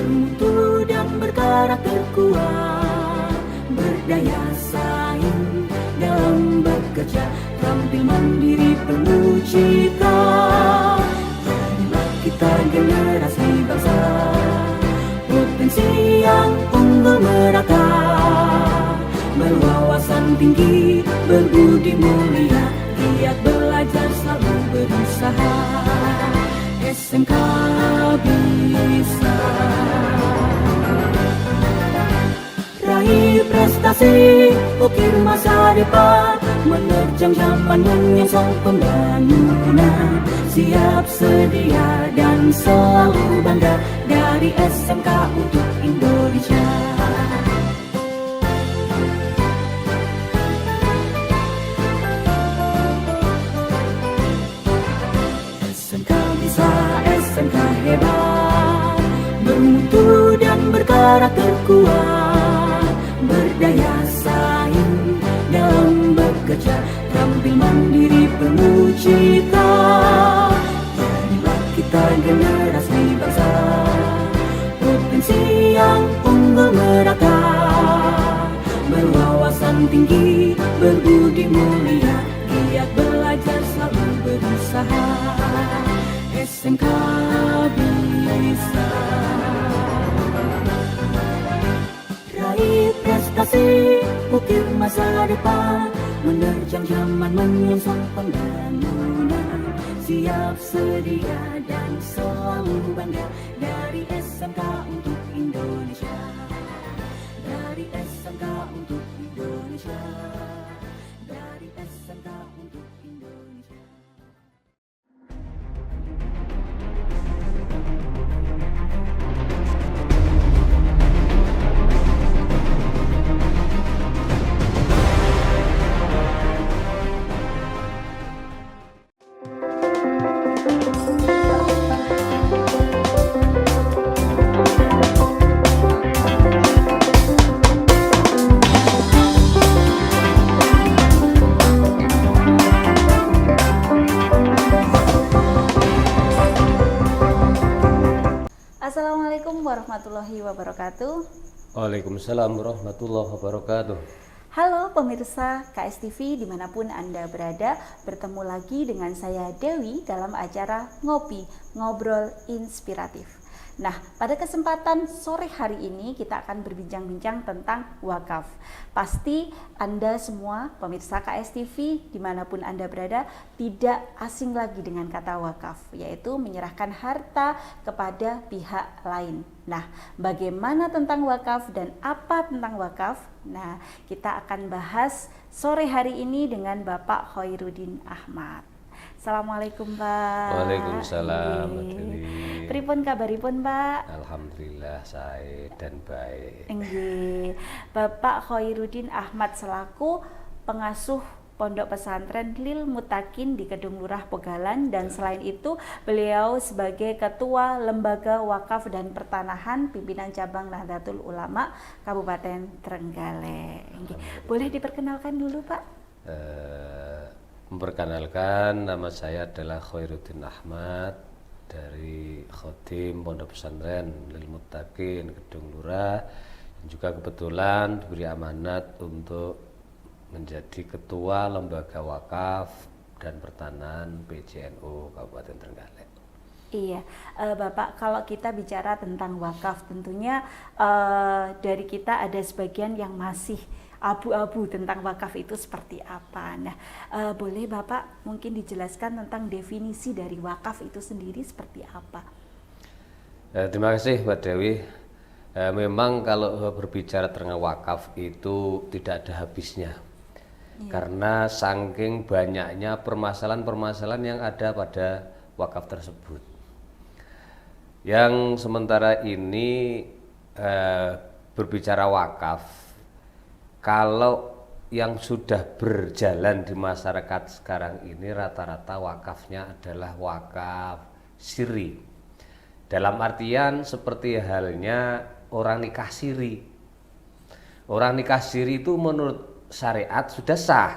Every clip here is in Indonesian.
bermutu dan berkarakter kuat, berdaya saing dalam bekerja, tampil mandiri penuh cita. Jadilah kita generasi bangsa, potensi yang unggul merata, berwawasan tinggi, berbudi mulia, giat belajar selalu berusaha. SMK bisa raih prestasi, ukir masa depan, menerjang zaman menyongsong pembangunan. Siap sedia dan selalu bangga, dari SMK untuk Indonesia. SMK bisa, SMK hebat, bermutu dan berkarakter kuat, berdaya saing dalam bekerja, tampil mandiri penuh cita. Jadilah kita generasi bangsa, potensi yang unggul merata, berwawasan tinggi, berbudi mulia, giat belajar selalu berusaha. SMK bisa raih prestasi, ukir masa depan, menerjang zaman menyongsong pembangunan. Siap sedia dan selalu bangga, dari SMK untuk Indonesia. Dari SMK untuk Indonesia. Dari SMK untuk Indonesia. Assalamualaikum warahmatullahi wabarakatuh. Waalaikumsalam warahmatullahi wabarakatuh. Halo pemirsa KSTV dimanapun Anda berada, bertemu lagi dengan saya Dewi dalam acara Ngopi, Ngobrol Inspiratif. Nah, pada kesempatan sore hari ini kita akan berbincang-bincang tentang wakaf. Pasti Anda semua pemirsa KSTV dimanapun Anda berada tidak asing lagi dengan kata wakaf, yaitu menyerahkan harta kepada pihak lain. Nah, bagaimana tentang wakaf dan apa tentang wakaf? Nah, kita akan bahas sore hari ini dengan Bapak Khoirudin Ahmad. Assalamualaikum Pak. Waalaikumsalam. Pripun kabaripun Pak? Alhamdulillah saya dan baik. Nggih. Bapak Khoirudin Ahmad selaku pengasuh Pondok Pesantren Lil Mutakin di Kedung Lurah Pegalan, dan selain itu beliau sebagai Ketua Lembaga Wakaf dan Pertanahan Pimpinan Cabang Nahdlatul Ulama Kabupaten Trenggalek. Boleh diperkenalkan dulu Pak? Memperkenalkan, nama saya adalah Khoirudin Ahmad dari Khodim Pondok Pesantren Lil Mutakin Kedung Lurah, dan juga kebetulan diberi amanat untuk menjadi Ketua Lembaga Wakaf dan Pertanahan PJNU Kabupaten Trenggalek. Iya, Bapak, kalau kita bicara tentang wakaf, tentunya dari kita ada sebagian yang masih abu-abu tentang wakaf itu seperti apa. Nah, boleh Bapak mungkin dijelaskan tentang definisi dari wakaf itu sendiri seperti apa? Terima kasih Mbak Dewi. Memang kalau berbicara tentang wakaf itu tidak ada habisnya. Karena saking banyaknya permasalahan-permasalahan yang ada pada wakaf tersebut. Yang sementara ini berbicara wakaf, kalau yang sudah berjalan di masyarakat sekarang ini rata-rata wakafnya adalah wakaf siri. Dalam artian seperti halnya orang nikah siri. Orang nikah siri itu menurut syariat sudah sah.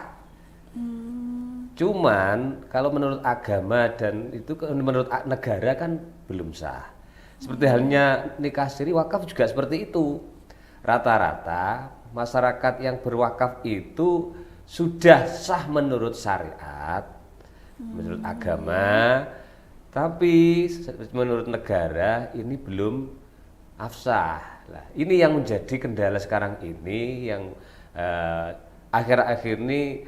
Cuman kalau menurut agama dan itu menurut negara kan belum sah. Seperti halnya nikah siri, wakaf juga seperti itu. Rata-rata masyarakat yang berwakaf itu sudah sah menurut syariat, menurut agama, tapi menurut negara ini belum afsah. Nah, ini yang menjadi kendala sekarang ini, yang akhir-akhir ini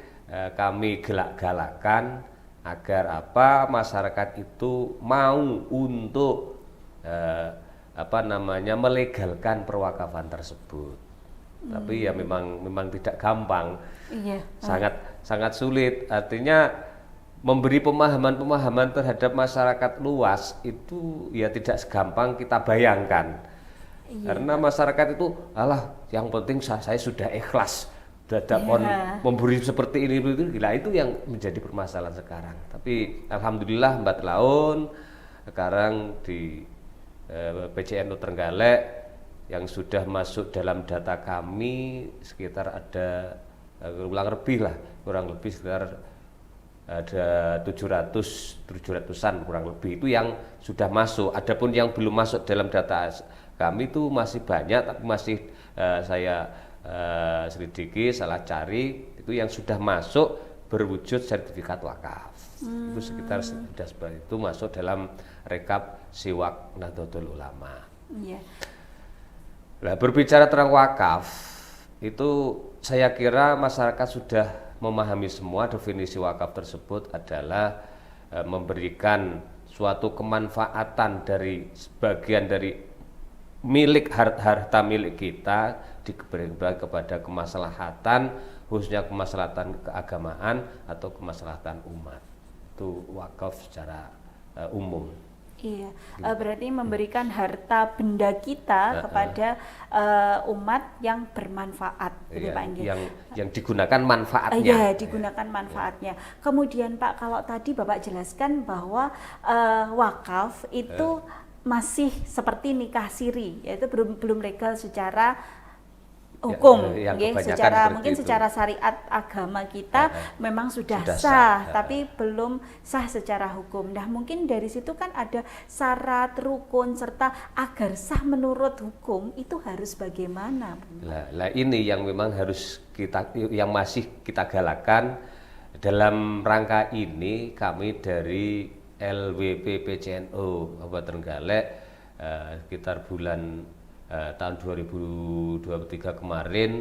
kami galak-galakan agar masyarakat itu mau untuk melegalkan perwakafan tersebut. Tapi ya memang tidak gampang. Iya. Sangat sulit. Artinya memberi pemahaman terhadap masyarakat luas itu ya tidak segampang kita bayangkan. Iya. Karena masyarakat itu yang penting saya sudah ikhlas, dadak memberi seperti ini itu, gila, itu yang menjadi permasalahan sekarang. Tapi alhamdulillah Mbak Laun sekarang di PCNU Trenggalek yang sudah masuk dalam data kami sekitar ada kurang lebih sekitar ada 700-an kurang lebih itu yang sudah masuk. Adapun yang belum masuk dalam data kami itu masih banyak, tapi masih saya selidiki, salah cari, itu yang sudah masuk berwujud sertifikat wakaf. Itu sekitar sudah seperti itu masuk dalam rekap Siwak Nahdlatul Ulama. Iya. Nah, berbicara tentang wakaf, itu saya kira masyarakat sudah memahami semua. Definisi wakaf tersebut adalah memberikan suatu kemanfaatan dari sebagian dari milik harta milik kita diberikan kepada kemaslahatan, khususnya kemaslahatan keagamaan atau kemaslahatan umat. Itu wakaf secara umum. Iya, berarti memberikan harta benda kita kepada umat yang bermanfaat, gitu Pak Inggih. Yang digunakan manfaatnya. Iya, digunakan manfaatnya. Kemudian Pak, kalau tadi Bapak jelaskan bahwa wakaf itu masih seperti nikah siri, yaitu belum legal secara hukum, secara syariat agama kita memang sudah sah, tapi belum sah secara hukum. Nah, mungkin dari situ kan ada syarat, rukun, serta agar sah menurut hukum itu harus bagaimana? Nah, ini yang memang harus yang masih kita galakkan. Dalam rangka ini kami dari LWP PCNU Kabupaten Trenggalek sekitar bulan tahun 2023 kemarin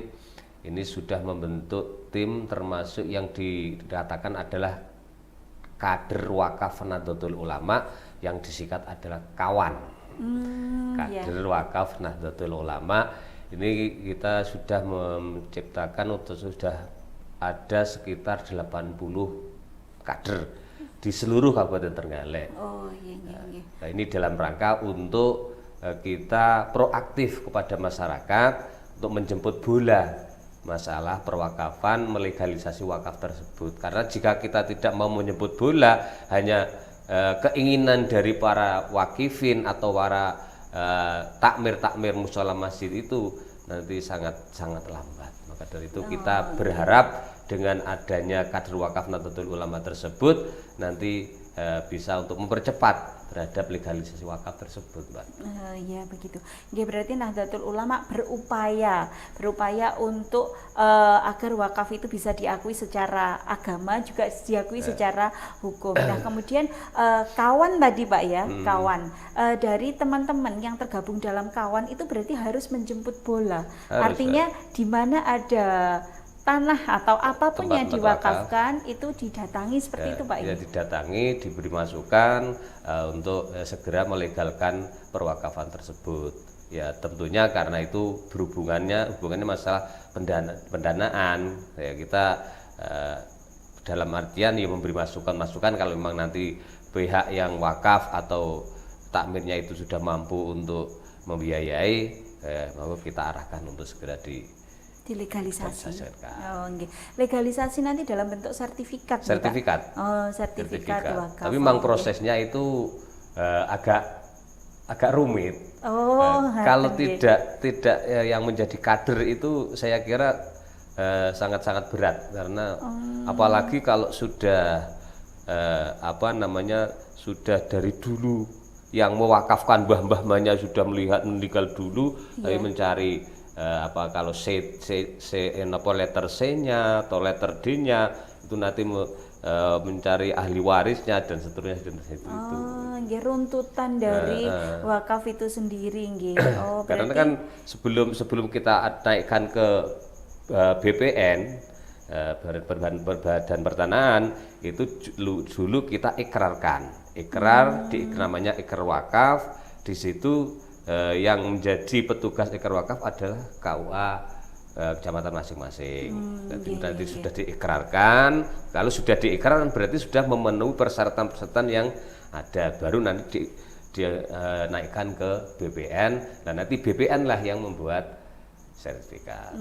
ini sudah membentuk tim, termasuk yang dikatakan adalah kader wakaf Nahdlatul Ulama, yang disingkat adalah kawan. Kader wakaf Nahdlatul Ulama ini kita sudah menciptakan untuk sudah ada sekitar 80 kader di seluruh Kabupaten Trenggalek. Nah, ini dalam rangka untuk kita proaktif kepada masyarakat untuk menjemput bola masalah perwakafan, melegalisasi wakaf tersebut. Karena jika kita tidak mau menjemput bola, hanya keinginan dari para wakifin atau para takmir mushola masjid itu nanti sangat lambat. Maka dari itu kita berharap dengan adanya kader wakaf Nahdlatul Ulama tersebut nanti bisa untuk mempercepat terhadap legalisasi wakaf tersebut, Mbak. Ya begitu. Berarti Nahdlatul Ulama berupaya untuk agar wakaf itu bisa diakui secara agama, juga diakui secara hukum. Nah, kemudian kawan tadi Pak ya, kawan dari teman-teman yang tergabung dalam kawan itu berarti harus menjemput bola. Artinya di mana ada tanah atau apapun yang diwakafkan itu didatangi seperti itu Pak. Ya, didatangi, diberi masukan untuk segera melegalkan perwakafan tersebut. Ya, tentunya karena itu hubungannya masalah pendanaan. Ya, kita dalam artian ya memberi masukan kalau memang nanti pihak yang wakaf atau takmirnya itu sudah mampu untuk membiayai, maka kita arahkan untuk segera dilegalisasi. Legalisasi nanti dalam bentuk sertifikat. Sertifikat. Sertifikat wakaf. Tapi memang prosesnya itu agak rumit. Kalau tidak yang menjadi kader itu saya kira sangat-sangat berat, karena apalagi kalau sudah sudah dari dulu yang mewakafkan mbah-mbahnya sudah melihat meninggal dulu, tapi mencari kalau letter C-nya atau letter D-nya itu nanti mencari ahli warisnya dan seterusnya itu. Nggih, runtutan dari wakaf itu sendiri nggih. Karena kan sebelum kita naikkan ke BPN, Badan Pertanahan, itu dulu kita ikrarkan. Namanya ikrar wakaf. Di situ yang menjadi petugas ikrar wakaf adalah KUA kecamatan masing-masing. Nanti sudah diikrarkan. Kalau sudah diikrarkan berarti sudah memenuhi persyaratan-persyaratan yang ada, baru nanti naikkan ke BPN. Dan nanti BPN lah yang membuat sertifikat.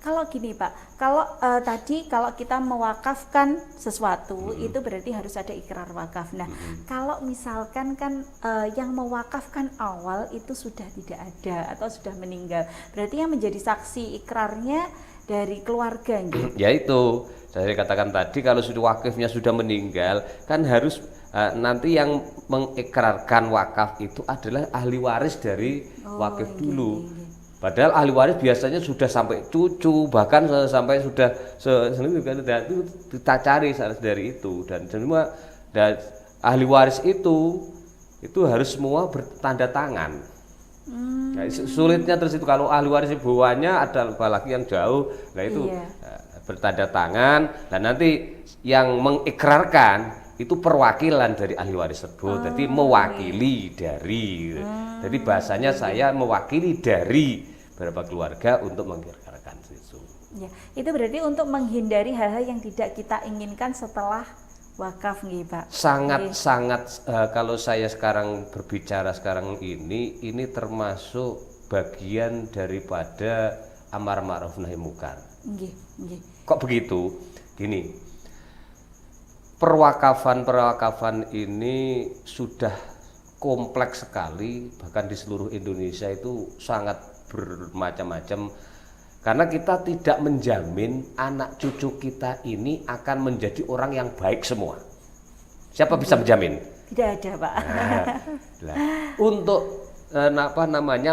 Kalau gini Pak, kalau tadi kalau kita mewakafkan sesuatu itu berarti harus ada ikrar wakaf. Nah, kalau misalkan kan yang mewakafkan awal itu sudah tidak ada atau sudah meninggal, berarti yang menjadi saksi ikrarnya dari keluarga gitu. Ya itu, saya katakan tadi kalau sudah wakifnya sudah meninggal, kan harus nanti yang mengikrarkan wakaf itu adalah ahli waris dari wakif dulu. Padahal ahli waris biasanya sudah sampai cucu, bahkan sampai sudah itu kita cari dari itu, dan semua ahli waris itu harus semua bertanda tangan. Nah, sulitnya terus itu kalau ahli waris bawahnya ada apalagi yang jauh, nah itu bertanda tangan, dan nanti yang mengikrarkan itu perwakilan dari ahli waris tersebut, jadi mewakili dari, jadi bahasanya saya mewakili dari beberapa keluarga untuk mengikrarkan itu. Ya, itu berarti untuk menghindari hal-hal yang tidak kita inginkan setelah wakaf nggih Pak. Sangat kalau saya sekarang berbicara sekarang ini termasuk bagian daripada amar ma'ruf nahi munkar. Nggih. Kok begitu? Gini. Perwakafan ini sudah kompleks sekali, bahkan di seluruh Indonesia itu sangat bermacam-macam, karena kita tidak menjamin anak cucu kita ini akan menjadi orang yang baik semua. Siapa bisa menjamin? Tidak ada Pak. Untuk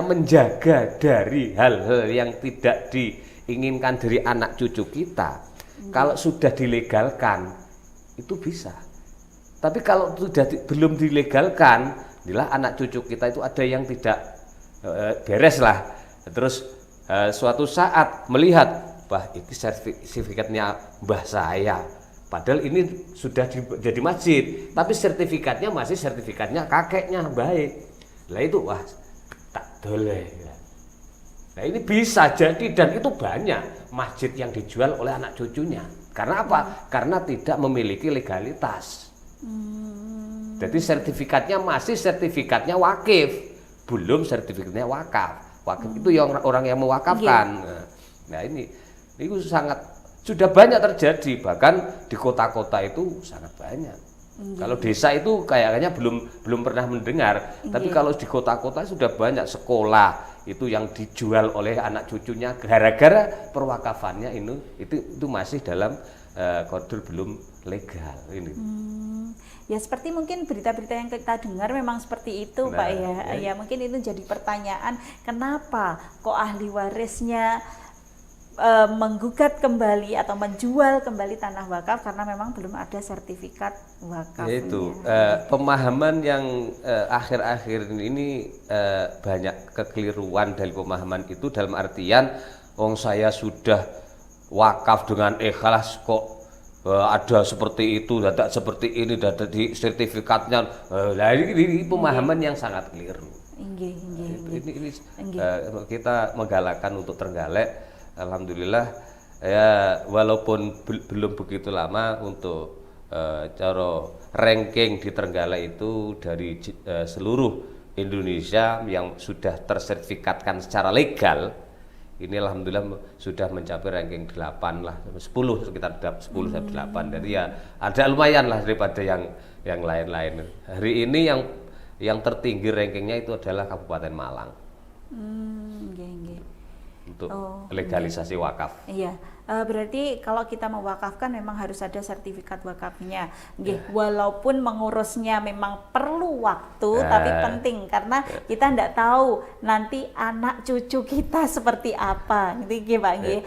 menjaga dari hal-hal yang tidak diinginkan dari anak cucu kita, kalau sudah dilegalkan itu bisa. Tapi kalau sudah belum dilegalkan, inilah anak cucu kita itu ada yang tidak beres lah. Terus suatu saat melihat, bah ini sertifikatnya mbah saya, padahal ini sudah jadi masjid, tapi sertifikatnya masih sertifikatnya kakeknya baik. Lah itu wah tak boleh. Nah ini bisa jadi, dan itu banyak masjid yang dijual oleh anak cucunya. Karena apa? Karena tidak memiliki legalitas. Jadi sertifikatnya masih sertifikatnya wakif, belum sertifikatnya wakaf. Wakif itu yang orang yang mewakafkan. Nah ini sangat sudah banyak terjadi, bahkan di kota-kota itu sangat banyak. Kalau desa itu kayaknya belum pernah mendengar, tapi kalau di kota-kota sudah banyak sekolah itu yang dijual oleh anak cucunya gara-gara perwakafannya itu masih dalam koridor belum legal ini. Ya seperti mungkin berita-berita yang kita dengar memang seperti itu Pak ya. Ya mungkin itu jadi pertanyaan, kenapa kok ahli warisnya menggugat kembali atau menjual kembali tanah wakaf karena memang belum ada sertifikat wakafnya. Itu pemahaman yang akhir-akhir ini banyak kekeliruan dari pemahaman itu, dalam artian saya sudah wakaf dengan ikhlas kok ada seperti itu, tidak seperti ini, data di sertifikatnya. Nah ini pemahaman yang sangat keliru. Ini kita menggalakkan untuk Trenggalek. Alhamdulillah ya, walaupun belum begitu lama untuk cara ranking di Trenggalek itu dari seluruh Indonesia yang sudah tersertifikatkan secara legal. Ini alhamdulillah sudah mencapai ranking 8 lah, 10 sekitar 10 sampai 8. Jadi ya ada lumayan lah daripada yang lain-lain. Hari ini yang tertinggi rankingnya itu adalah Kabupaten Malang. untuk Oh, legalisasi wakaf. Iya, berarti kalau kita mewakafkan memang harus ada sertifikat wakafnya. Nggih, walaupun mengurusnya memang perlu waktu, tapi penting karena kita tidak tahu nanti anak cucu kita seperti apa. Nggih, Pak nggih.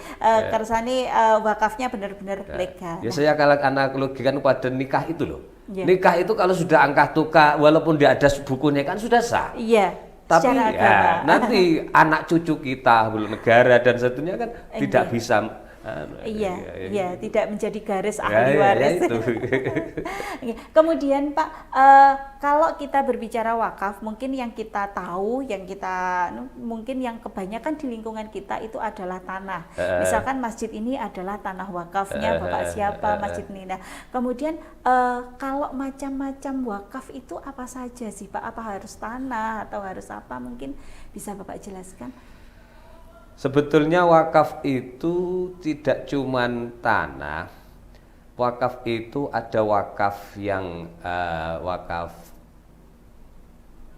Kersane wakafnya benar-benar legal. Ya saya kalau analogikan pada nikah itu loh. Iya. Nikah itu kalau sudah angkah tukah, walaupun tidak ada bukunya kan sudah sah. Iya. Tapi secara agama. ya, nanti anak cucu kita, negara dan seterusnya kan tidak bisa. Iya, tidak menjadi garis Ya, ahli waris. itu. Kemudian Pak, kalau kita berbicara wakaf, mungkin yang kita tahu, mungkin yang kebanyakan di lingkungan kita itu adalah tanah. Misalkan masjid ini adalah tanah wakafnya Bapak siapa, masjid ini. Nah, kemudian kalau macam-macam wakaf itu apa saja sih Pak? Apa harus tanah atau harus apa? Mungkin bisa Bapak jelaskan. Sebetulnya wakaf itu tidak cuman tanah. Wakaf itu ada wakaf yang wakaf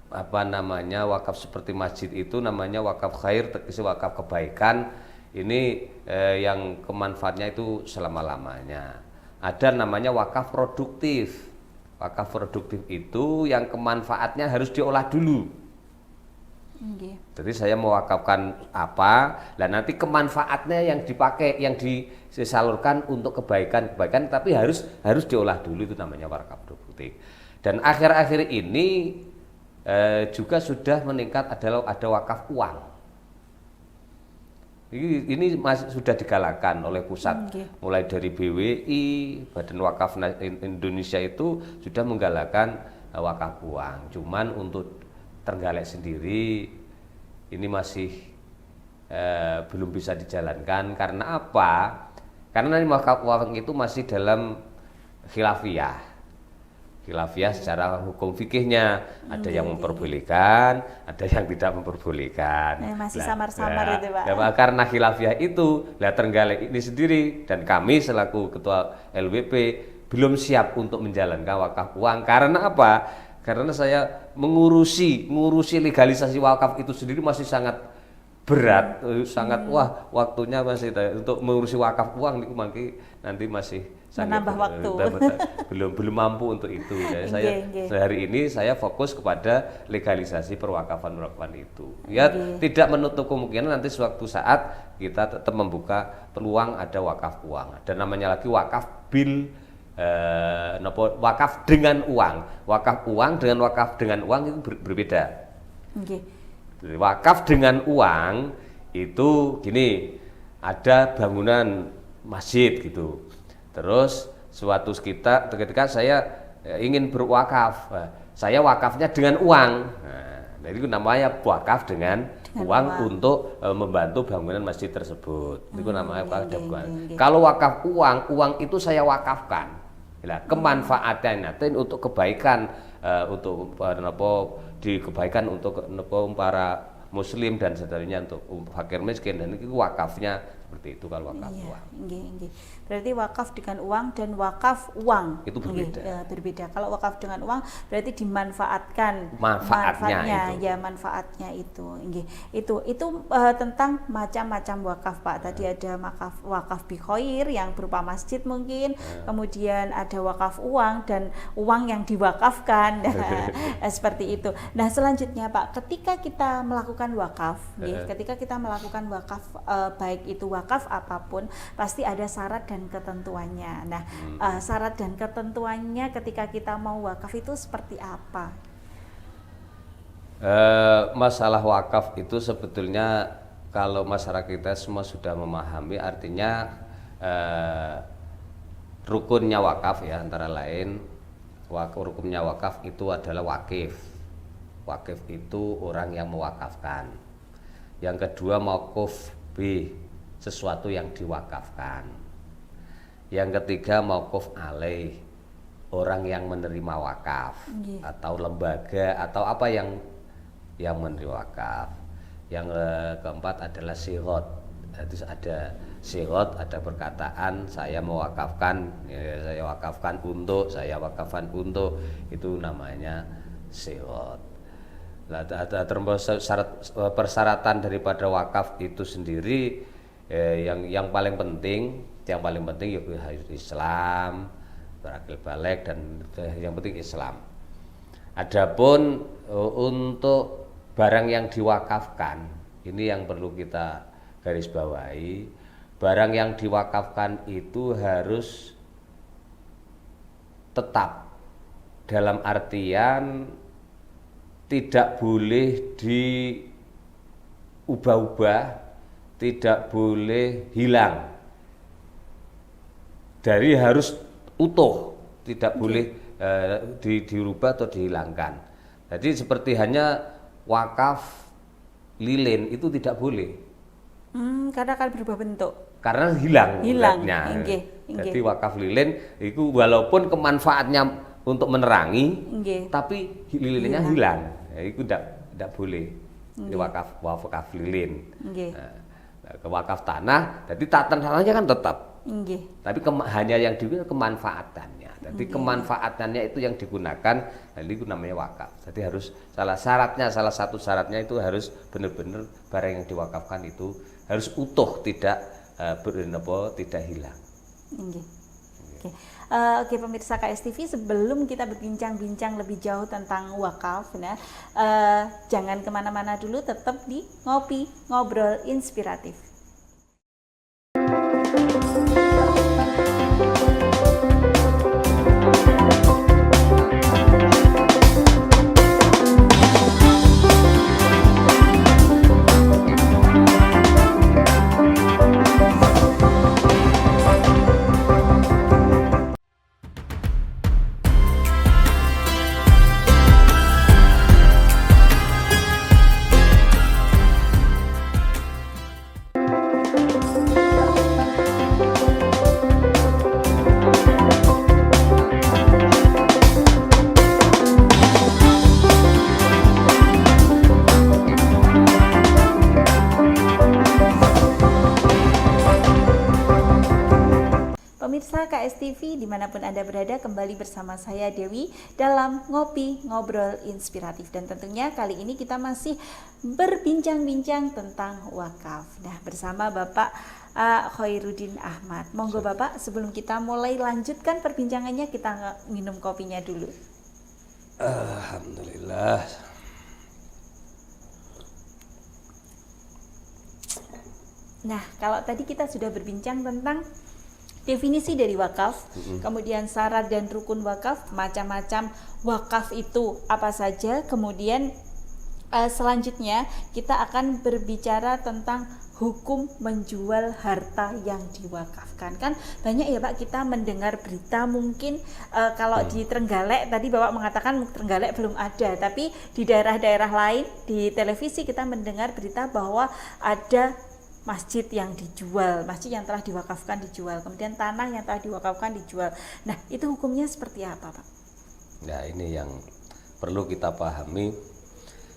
wakaf seperti masjid itu namanya wakaf khair, wakaf kebaikan. Ini yang kemanfaatnya itu selama-lamanya. Ada namanya wakaf produktif. Wakaf produktif itu yang kemanfaatnya harus diolah dulu. Jadi saya mewakafkan apa, dan nanti kemanfaatnya yang dipakai, yang disalurkan untuk kebaikan, tapi harus diolah dulu, itu namanya wakaf produktif. Dan akhir-akhir ini juga sudah meningkat ada wakaf uang. Ini masih sudah digalakan oleh pusat, mulai dari BWI, Badan Wakaf Indonesia itu sudah menggalakkan wakaf uang. Cuman untuk Trenggalek sendiri ini masih belum bisa dijalankan. Karena apa? Karena ini wakaf uang itu masih dalam khilafiyah secara hukum fikihnya. Ada yang memperbolehkan, ada yang tidak memperbolehkan. Masih samar-samar itu Pak. Karena khilafiyah itu, Trenggalek ini sendiri dan kami selaku ketua LWP belum siap untuk menjalankan wakaf uang. Karena apa? Karena saya mengurusi legalisasi wakaf itu sendiri masih sangat berat, sangat waktunya masih untuk mengurusi wakaf uang nanti masih menambah waktu. belum mampu untuk itu. Jadi sehari ini saya fokus kepada legalisasi perwakafan itu. Ya tidak menutup kemungkinan nanti suatu saat kita tetap membuka peluang ada wakaf uang. Ada namanya lagi wakaf bil. Wakaf dengan uang. Wakaf uang dengan wakaf dengan uang itu berbeda. Wakaf dengan uang itu gini, ada bangunan masjid gitu. Terus suatu ketika saya ingin berwakaf, saya wakafnya dengan uang. Nah, itu namanya wakaf dengan uang untuk membantu bangunan masjid tersebut. Itu namanya wakaf dengan uang. Kalau wakaf uang itu saya wakafkan. Kemanfaatannya untuk kebaikan, untuk kebaikan untuk para muslim dan seterusnya, untuk fakir miskin, dan itu wakafnya seperti itu kalau wakaf uang. Berarti wakaf dengan uang dan wakaf uang itu berbeda. Berbeda. Kalau wakaf dengan uang berarti dimanfaatkan manfaatnya itu. Itu tentang macam-macam wakaf Pak. Tadi ada wakaf bi khair yang berupa masjid mungkin, kemudian ada wakaf uang dan uang yang diwakafkan. Seperti itu. Nah, selanjutnya Pak, ketika kita melakukan wakaf, baik itu wakaf apapun pasti ada syarat dan ketentuannya. Nah, syarat dan ketentuannya ketika kita mau wakaf itu seperti apa? Masalah wakaf itu sebetulnya kalau masyarakat kita semua sudah memahami, artinya rukunnya wakaf ya, antara lain rukunnya wakaf itu adalah wakif. Wakif itu orang yang mewakafkan. Yang kedua mauquf B, sesuatu yang diwakafkan. Yang ketiga mauquf alaih, orang yang menerima wakaf, atau lembaga atau apa yang menerima wakaf. Yang keempat adalah sirot. Itu ada sirot, ada perkataan saya mewakafkan, saya wakafkan untuk, itu namanya sirot. Nah, termasuk persyaratan daripada wakaf itu sendiri yang paling penting ya harus Islam, berakil balik, dan yang penting Islam. Adapun untuk barang yang diwakafkan, ini yang perlu kita garis bawahi. Barang yang diwakafkan itu harus tetap, dalam artian tidak boleh diubah-ubah, tidak boleh hilang. Dari harus utuh, tidak boleh dirubah atau dihilangkan. Jadi seperti hanya wakaf lilin itu tidak boleh. Karena akan berubah bentuk. Karena hilang. Inggih. Jadi wakaf lilin itu walaupun kemanfaatnya untuk menerangi, tapi lilinnya hilang. Ya, itu tidak boleh. Ini wakaf lilin. Ke wakaf tanah, jadi tanahnya kan tetap. Tapi hanya yang digunakan kemanfaatannya. Jadi kemanfaatannya itu yang digunakan, itu namanya wakaf. Jadi harus salah satu syaratnya itu harus benar-benar barang yang diwakafkan itu harus utuh, tidak tidak hilang. Oke, pemirsa KSTV, sebelum kita berbincang-bincang lebih jauh tentang wakaf, jangan kemana-mana dulu, tetap di Ngopi Ngobrol Inspiratif. Pemirsa KSTV dimanapun Anda berada, kembali bersama saya Dewi dalam Ngopi Ngobrol Inspiratif. Dan tentunya kali ini kita masih berbincang-bincang tentang wakaf. Nah, bersama Bapak Khairuddin Ahmad. Monggo Bapak, sebelum kita mulai lanjutkan perbincangannya, kita minum kopinya dulu. Alhamdulillah. Nah, kalau tadi kita sudah berbincang tentang definisi dari wakaf, kemudian syarat dan rukun wakaf, macam-macam wakaf itu apa saja, kemudian selanjutnya kita akan berbicara tentang hukum menjual harta yang diwakafkan. Kan banyak ya Pak, kita mendengar berita mungkin kalau di Trenggalek tadi Bapak mengatakan Trenggalek belum ada, tapi di daerah-daerah lain di televisi kita mendengar berita bahwa ada masjid yang dijual, masjid yang telah diwakafkan dijual, kemudian tanah yang telah diwakafkan dijual. Nah, itu hukumnya seperti apa, Pak? Nah, ini yang perlu kita pahami.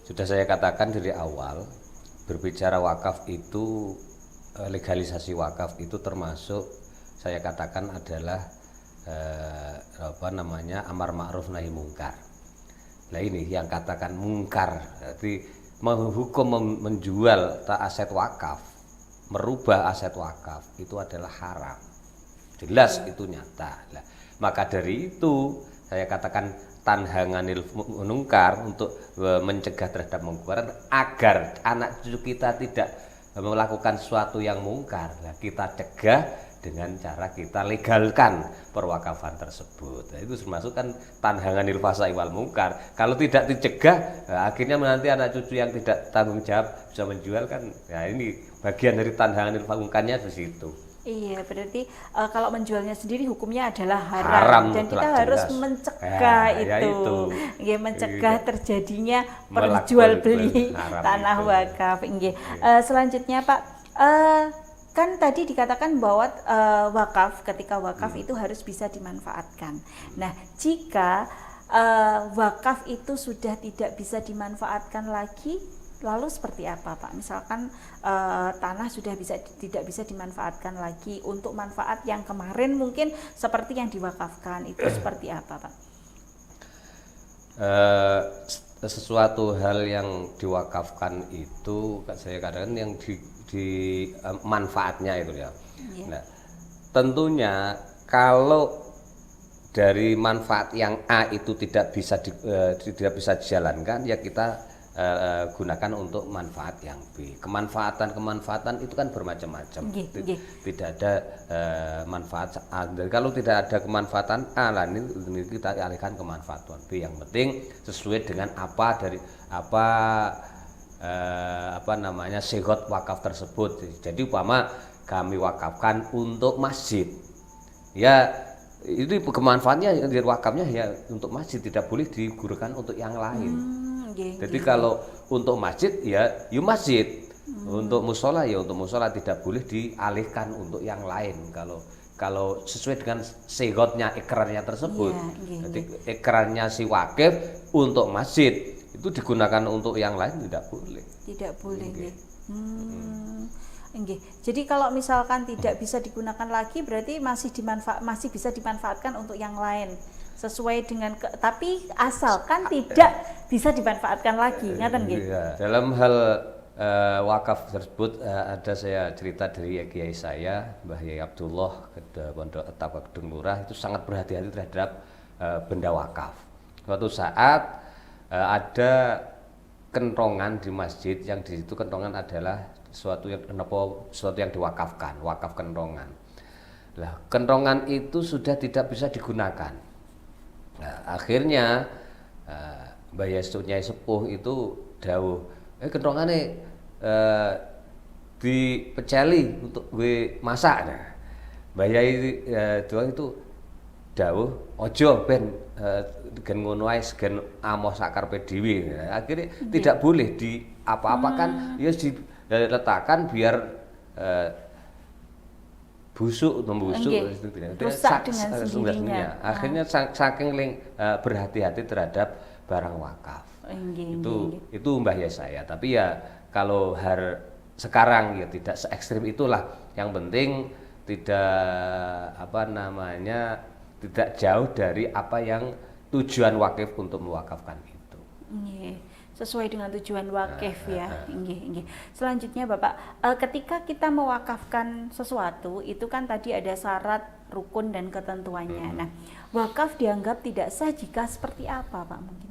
Sudah saya katakan dari awal, berbicara wakaf itu, legalisasi wakaf itu termasuk saya katakan adalah amar ma'ruf nahi mungkar. Nah, ini yang katakan mungkar, jadi menghukum menjual aset wakaf, merubah aset wakaf itu adalah haram, jelas itu nyata. Nah, maka dari itu saya katakan tanhanganil mungkar, untuk mencegah terhadap mungkaran agar anak cucu kita tidak melakukan sesuatu yang mungkar. Nah, kita cegah dengan cara kita legalkan perwakafan tersebut. Nah, itu termasuk kan tanhanganil fasai wal mungkar. Kalau tidak dicegah, akhirnya nanti anak cucu yang tidak tanggung jawab bisa menjual kan. Nah, ini bagian dari tanhanganil mungkarnya di situ. Iya, berarti kalau menjualnya sendiri hukumnya adalah haram dan kita harus mencegah itu. Ya, mencegah terjadinya perjual beli tanah wakaf. Selanjutnya Pak, kan tadi dikatakan bahwa ketika wakaf itu harus bisa dimanfaatkan. Nah, jika wakaf itu sudah tidak bisa dimanfaatkan lagi, lalu seperti apa Pak? Misalkan tanah sudah tidak bisa dimanfaatkan lagi untuk manfaat yang kemarin mungkin seperti yang diwakafkan, itu seperti apa Pak? sesuatu hal yang diwakafkan itu saya katakan yang di manfaatnya itu ya. Nah, tentunya kalau dari manfaat yang A itu tidak bisa dijalankan, ya kita gunakan untuk manfaat yang B. Kemanfaatan itu kan bermacam-macam. Tidak ada manfaat A. Jadi kalau tidak ada kemanfaatan A, lah ini kita alihkan ke manfaatan B. Yang penting sesuai dengan sigot wakaf tersebut. Jadi umpama kami wakafkan untuk masjid, ya itu kemanfaatannya dari wakafnya ya untuk masjid, tidak boleh digunakan untuk yang lain. Jadi kalau untuk masjid ya masjid, untuk musola ya untuk musola, tidak boleh dialihkan untuk yang lain. Kalau sesuai dengan segotnya ikrarnya tersebut, jadi ikrarnya si wakif untuk masjid itu digunakan untuk yang lain tidak boleh. Tidak boleh. Jadi kalau misalkan tidak bisa digunakan lagi, berarti masih bisa dimanfaatkan untuk yang lain sesuai dengan tapi asalkan tidak bisa dimanfaatkan lagi. Dalam hal wakaf tersebut ada saya cerita dari kiai saya, Mbah Yai Abdullah Pondok Tapak Kedung Lurah, itu sangat berhati-hati terhadap benda wakaf. Suatu saat ada kentongan di masjid, yang di situ kentongan adalah sesuatu yang diwakafkan, wakaf kentongan. Lah, kentongan itu sudah tidak bisa digunakan. Nah, akhirnya Mbah Nyai Sepuh itu dawuh, kentongannya dipeceli untuk gue masak. Nah, Mbah Yai itu dawuh, ojo ben gen ngono ae gen amoh sakarepe dhewe. Akhirnya tidak boleh di apa-apakan, ya diletakkan biar busuk rusak dengan sendirinya. Akhirnya saking berhati-hati terhadap barang wakaf. Itu Mbah Yai saya. Tapi ya kalau sekarang ya tidak se ekstrim itulah. Yang penting tidak jauh dari apa yang tujuan wakif untuk mewakafkan itu. Sesuai dengan tujuan wakif Selanjutnya Bapak, ketika kita mewakafkan sesuatu itu kan tadi ada syarat, rukun dan ketentuannya. Nah, wakaf dianggap tidak sah jika seperti apa, Pak mungkin?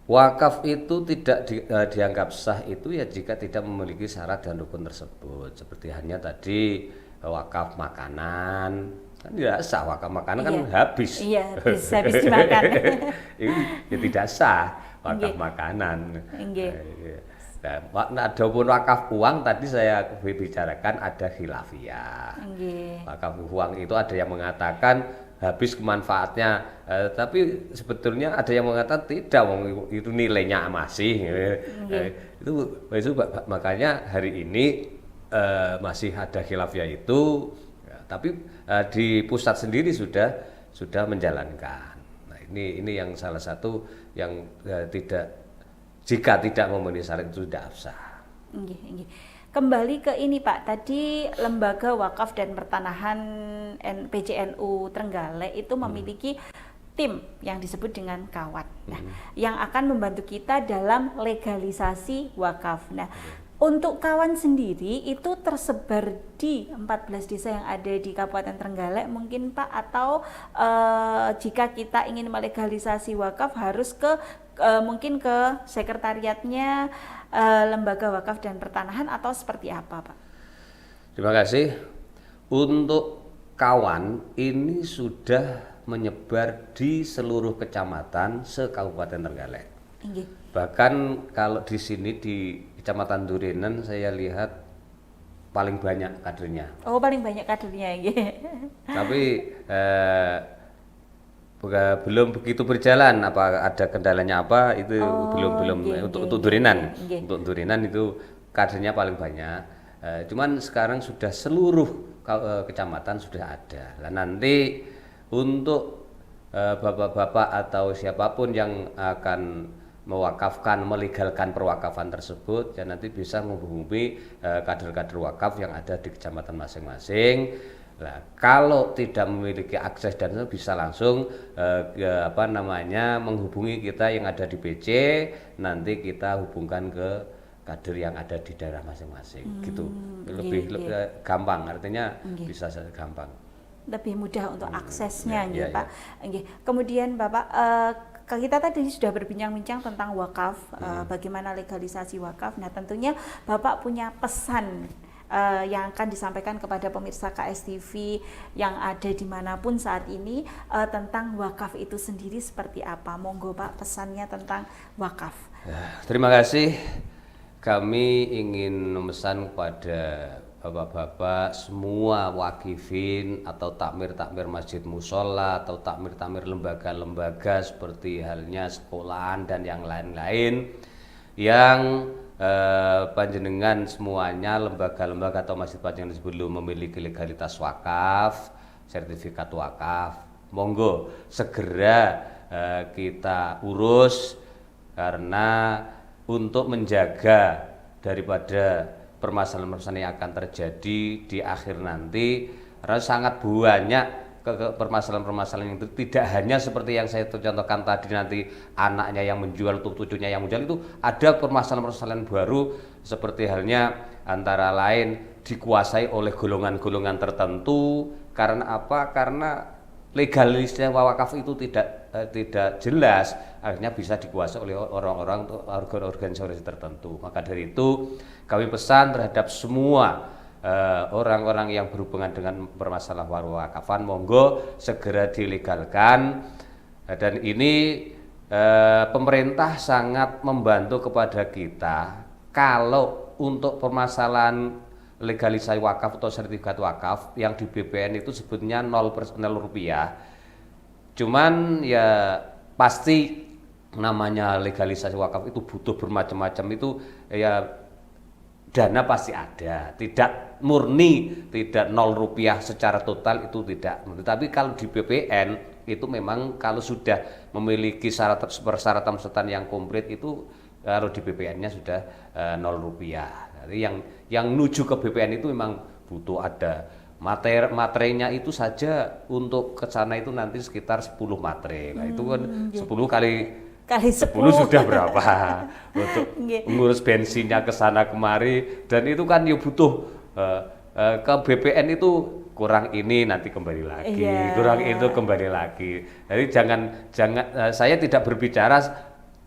Wakaf itu tidak dianggap sah itu ya jika tidak memiliki syarat dan rukun tersebut. Seperti hanya tadi wakaf makanan, kan tidak sah. Wakaf makanan kan habis. Habis dimakan. Ya tidak sah wakaf makanan. Nah, adapun wakaf uang tadi saya bicarakan ada khilafiyah. Wakaf uang itu ada yang mengatakan habis kemanfaatnya, tapi sebetulnya ada yang mengatakan tidak, itu nilainya masih. Itu makanya hari ini masih ada khilafiyah itu. Tapi di pusat sendiri sudah menjalankan. Nah, ini yang salah satu yang jika tidak memenuhi syarat itu tidak sah. Kembali ke ini Pak, tadi Lembaga Wakaf dan Pertanahan PJNU Trenggalek itu memiliki tim yang disebut dengan Kawat. Nah, yang akan membantu kita dalam legalisasi wakaf. Nah, untuk kawan sendiri itu tersebar di 14 desa yang ada di Kabupaten Trenggalek mungkin Pak, atau jika kita ingin melegalisasi wakaf harus mungkin ke sekretariatnya Lembaga Wakaf dan Pertanahan atau seperti apa Pak? Terima kasih. Untuk kawan ini sudah menyebar di seluruh kecamatan se-Kabupaten Trenggalek. Bahkan kalau di sini di Kecamatan Durenan saya lihat paling banyak kadernya. Oh, paling banyak kadernya. Tapi belum begitu berjalan, apa ada kendalanya apa itu belum untuk Durenan. Untuk Durenan itu kadernya paling banyak. Cuman sekarang sudah seluruh kecamatan sudah ada. Nah, nanti untuk bapak-bapak atau siapapun yang akan mewakafkan, melegalkan perwakafan tersebut, ya nanti bisa menghubungi kader-kader wakaf yang ada di kecamatan masing-masing. Nah, kalau tidak memiliki akses dan itu bisa langsung menghubungi kita yang ada di BC, nanti kita hubungkan ke kader yang ada di daerah masing-masing, gitu. Lebih gampang, artinya bisa gampang. Lebih mudah untuk aksesnya, ya, Pak. Kemudian Bapak, kita tadi sudah berbincang-bincang tentang wakaf, bagaimana legalisasi wakaf. Nah, tentunya Bapak punya pesan yang akan disampaikan kepada pemirsa KSTV yang ada dimanapun saat ini tentang wakaf itu sendiri seperti apa? Monggo Pak, pesannya tentang wakaf. Terima kasih. Kami ingin memesan kepada bapak-bapak semua wakifin atau takmir-takmir masjid musola atau takmir-takmir lembaga-lembaga seperti halnya sekolahan dan yang lain-lain yang panjenengan semuanya lembaga-lembaga atau masjid panjenengan belum memiliki legalitas wakaf, sertifikat wakaf, monggo segera kita urus, karena untuk menjaga daripada permasalahan-permasalahan yang akan terjadi di akhir nanti, karena sangat banyak permasalahan-permasalahan itu tidak hanya seperti yang saya contohkan tadi, nanti anaknya yang menjual, cucunya yang menjual, itu ada permasalahan-permasalahan baru seperti halnya antara lain dikuasai oleh golongan-golongan tertentu. Karena apa? Karena legalisnya wakaf itu tidak jelas, akhirnya bisa dikuasai oleh orang-orang atau organisasi tertentu. Maka dari itu kami pesan terhadap semua orang-orang yang berhubungan dengan permasalahan wakafan, monggo segera dilegalkan. Dan ini pemerintah sangat membantu kepada kita. Kalau untuk permasalahan legalisasi wakaf atau sertifikat wakaf yang di BPN itu sebetulnya 0 rupiah. Cuman ya pasti namanya legalisasi wakaf itu butuh bermacam-macam, itu ya dana pasti ada, tidak murni, tidak 0 rupiah secara total, itu tidak. Tapi kalau di BPN itu memang kalau sudah memiliki persyaratan yang komplit, itu kalau di BPN-nya sudah 0 rupiah. Jadi yang menuju ke BPN itu memang butuh ada materinya, itu saja untuk ke sana itu nanti sekitar 10 materai. Nah, itu kan 10 kali 10 sudah berapa untuk mengurus bensinnya ke sana kemari, dan itu kan ya butuh ke BPN itu kurang ini nanti kembali lagi, kurang itu kembali lagi. Jadi jangan saya tidak berbicara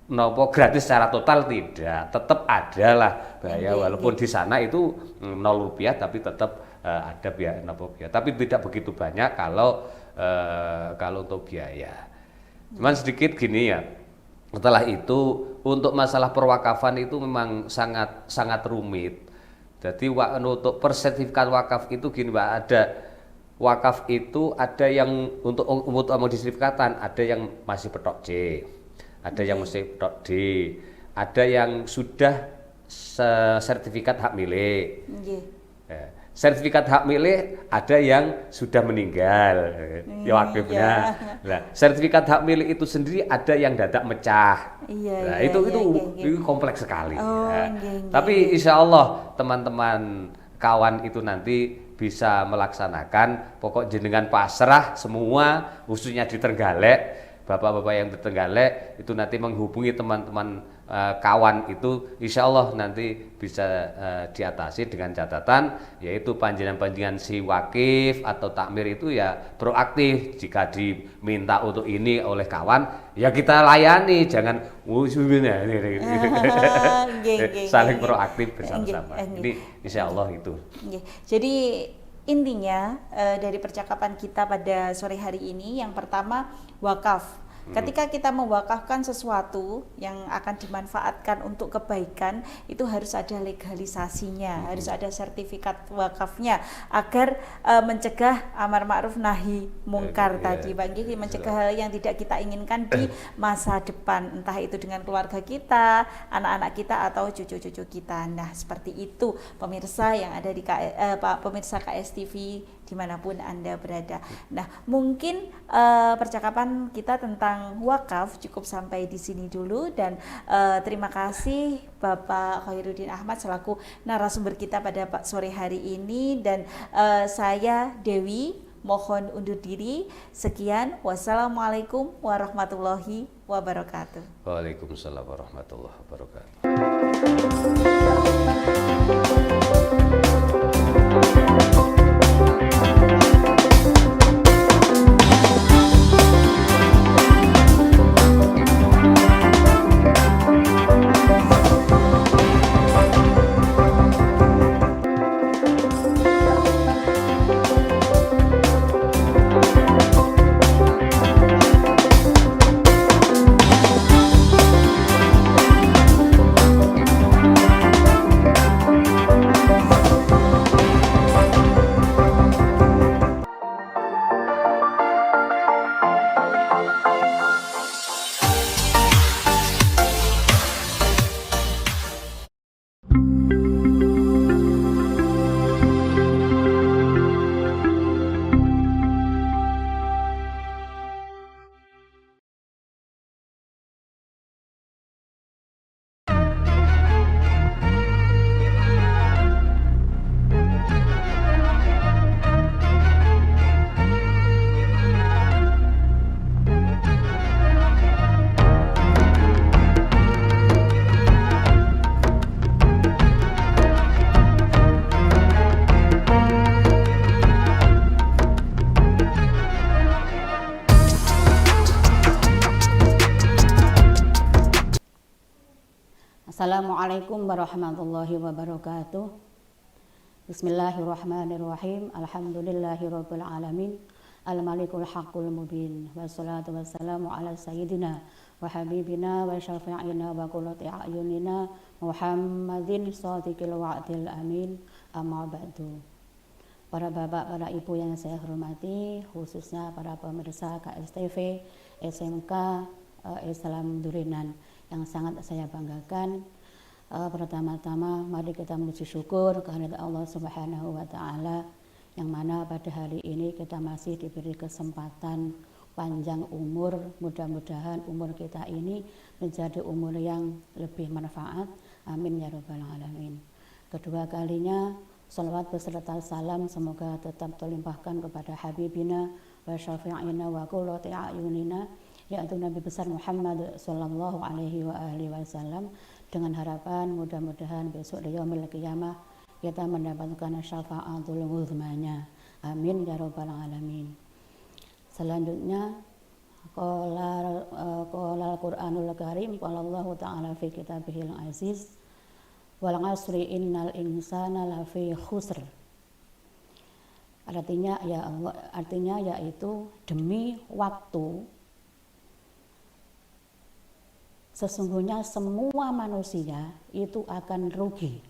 nopo gratis secara total, tidak, tetap ada lah biaya, walaupun di sana itu 0 rupiah tapi tetap ada biaya nopo biaya, tapi tidak begitu banyak kalau untuk biaya. Cuman sedikit gini ya. Setelah itu untuk masalah perwakafan itu memang sangat rumit. Jadi untuk persertifikat wakaf itu gini Pak, ada wakaf itu ada yang untuk sertifikatan, ada yang masih petok C, ada yang masih petok D, ada yang sudah sertifikat hak milik. Sertifikat hak milik ada yang sudah meninggal, ya wakifnya. Nah, sertifikat hak milik itu sendiri ada yang dadak mecah. Itu kompleks sekali. Tapi insya Allah teman-teman kawan itu nanti bisa melaksanakan. Pokok jenengan pasrah semua, khususnya di Trenggalek, bapak-bapak yang di Trenggalek itu nanti menghubungi teman-teman kawan itu, insya Allah nanti bisa diatasi dengan catatan, yaitu panjenengan si wakif atau takmir itu ya proaktif. Jika diminta untuk ini oleh kawan, ya kita layani, jangan saling proaktif bersama-sama. Ini insya Allah itu. Jadi intinya dari percakapan kita pada sore hari ini, yang pertama wakaf. Ketika kita mewakafkan sesuatu yang akan dimanfaatkan untuk kebaikan, itu harus ada legalisasinya, harus ada sertifikat wakafnya, agar mencegah amar ma'ruf nahi mungkar tadi, Bang Gigi, mencegah hal yang tidak kita inginkan di masa depan, entah itu dengan keluarga kita, anak-anak kita, atau cucu-cucu kita. Nah, seperti itu pemirsa yang ada di pemirsa KSTV dimanapun Anda berada. Nah, mungkin percakapan kita tentang wakaf cukup sampai di sini dulu, dan terima kasih Bapak Khairuddin Ahmad selaku narasumber kita pada sore hari ini, dan saya Dewi mohon undur diri. Sekian, wassalamualaikum warahmatullahi wabarakatuh. Waalaikumsalam warahmatullahi wabarakatuh. Assalamualaikum warahmatullahi wabarakatuh. Bismillahirrahmanirrahim. Alhamdulillahirabbil alamin. Al-malikul haqqul mubin. Wassalatu wassalamu ala sayyidina wa habibina wa syafi'ina wa qurrati a'yunina Muhammadin shadiqil wa'dil amin. Amma ba'du. Para bapak, para ibu yang saya hormati, khususnya para pemirsa KSTV SMK Islam Durinan yang sangat saya banggakan. Pertama-tama mari kita memuji syukur kehadirat Allah Subhanahu wa taala, yang mana pada hari ini kita masih diberi kesempatan panjang umur. Mudah-mudahan umur kita ini menjadi umur yang lebih manfaat. Amin ya rabbal alamin. Kedua kalinya salawat beserta salam semoga tetap terlimpahkan kepada habibina wa syafi'ina wa qurrati a'yunina, yaitu Nabi besar Muhammad sallallahu alaihi wa alihi wasallam, dengan harapan mudah-mudahan besok di yaumil qiyamah kita mendapatkan syafaatul uzmanya. Amin ya rabbal alamin. Selanjutnya qala al-Qur'anul Karim, qala Allah taala fi kitabihil aziz, wal 'asri innal insana lafi khusr. Artinya yaitu demi waktu, sesungguhnya semua manusia itu akan rugi,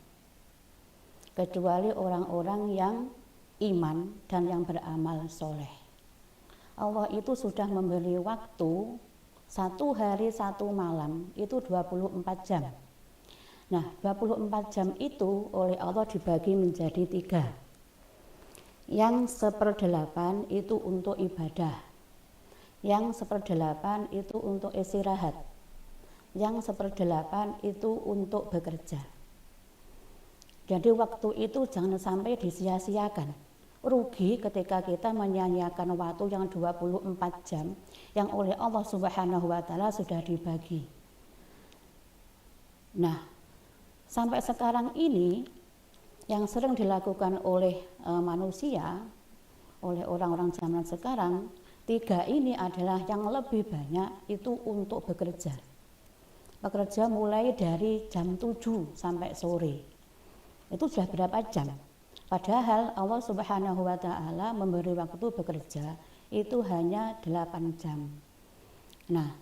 kecuali orang-orang yang iman dan yang beramal soleh. Allah itu sudah memberi waktu 1 hari 1 malam itu 24 jam. Nah, 24 jam itu oleh Allah dibagi menjadi 3. Yang 1/8 itu untuk ibadah, yang 1/8 itu untuk istirahat, yang 1/8 itu untuk bekerja. Jadi waktu itu jangan sampai disia-siakan. Rugi ketika kita menyia-nyiakan waktu yang 24 jam yang oleh Allah Subhanahu wa taala sudah dibagi. Nah, sampai sekarang ini yang sering dilakukan oleh manusia, oleh orang-orang zaman sekarang, 3 ini adalah yang lebih banyak itu untuk bekerja. Bekerja mulai dari jam 7 sampai sore. Itu sudah berapa jam? Padahal Allah Subhanahu wa taala memberi waktu bekerja itu hanya 8 jam. Nah,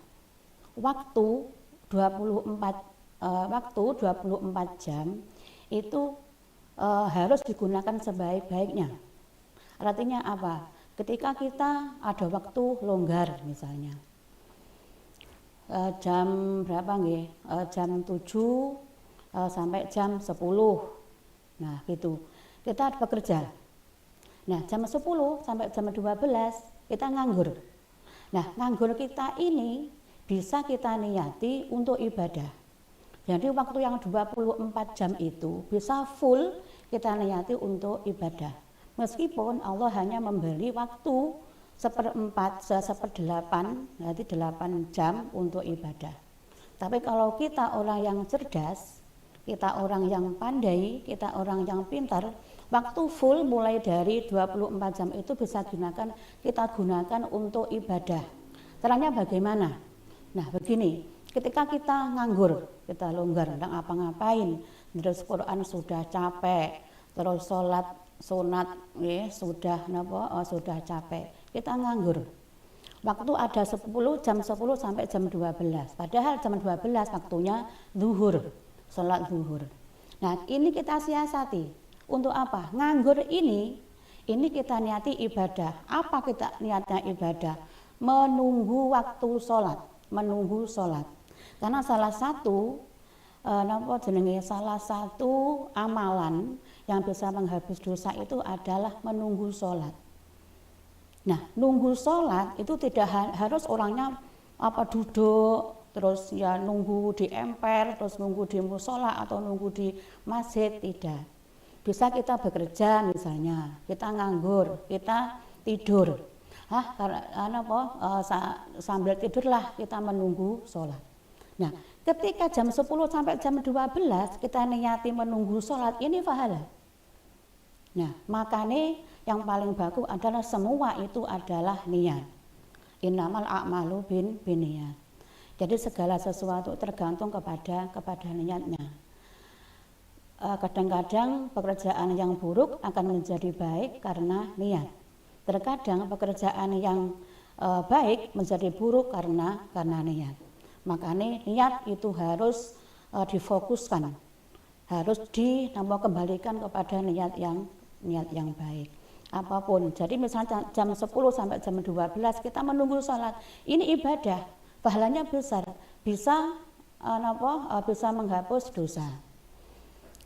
waktu 24 jam itu harus digunakan sebaik-baiknya. Artinya apa? Ketika kita ada waktu longgar misalnya, jam berapa nggih? Jam 7 sampai jam 10. Nah, gitu. Kita bekerja. Nah, jam 10 sampai jam 12 kita nganggur. Nah, nganggur kita ini bisa kita niati untuk ibadah. Jadi waktu yang 24 jam itu bisa full kita niati untuk ibadah. Meskipun Allah hanya memberi waktu 1/4, 1/8, berarti 8 jam untuk ibadah. Tapi kalau kita orang yang cerdas, kita orang yang pandai, kita orang yang pintar, waktu full mulai dari 24 jam itu bisa kita gunakan untuk ibadah. Caranya bagaimana? Nah, begini, ketika kita nganggur, kita longgar, tidak ngapa-ngapain, terus Quran sudah capek, terus sholat sunat sudah capek, kita nganggur. Waktu ada jam 10 sampai jam 12, padahal jam 12 waktunya zuhur, sholat zuhur. Nah, ini kita siasati. Untuk apa? Nganggur ini kita niati ibadah. Apa kita niatnya ibadah? Menunggu waktu sholat, menunggu sholat. Karena salah satu amalan yang bisa menghapus dosa itu adalah menunggu sholat. Nah, nunggu sholat itu tidak harus orangnya duduk terus ya nunggu di emper, terus nunggu di musola atau nunggu di masjid, tidak. Bisa kita bekerja misalnya, kita nganggur, kita tidur. Sambil tidurlah kita menunggu sholat. Nah, ketika jam 10 sampai jam 12 kita niati menunggu sholat, ini pahala. Nah, makanya yang paling bagus adalah semua itu adalah niat. Innamal a'malu binniyat. Jadi segala sesuatu tergantung kepada niatnya. Kadang-kadang pekerjaan yang buruk akan menjadi baik karena niat. Terkadang pekerjaan yang baik menjadi buruk karena niat. Makanya niat itu harus difokuskan, harus kembalikan kepada niat yang baik. Apapun. Jadi misalnya jam 10 sampai jam 12 kita menunggu sholat. Ini ibadah, pahalanya besar, bisa menghapus dosa.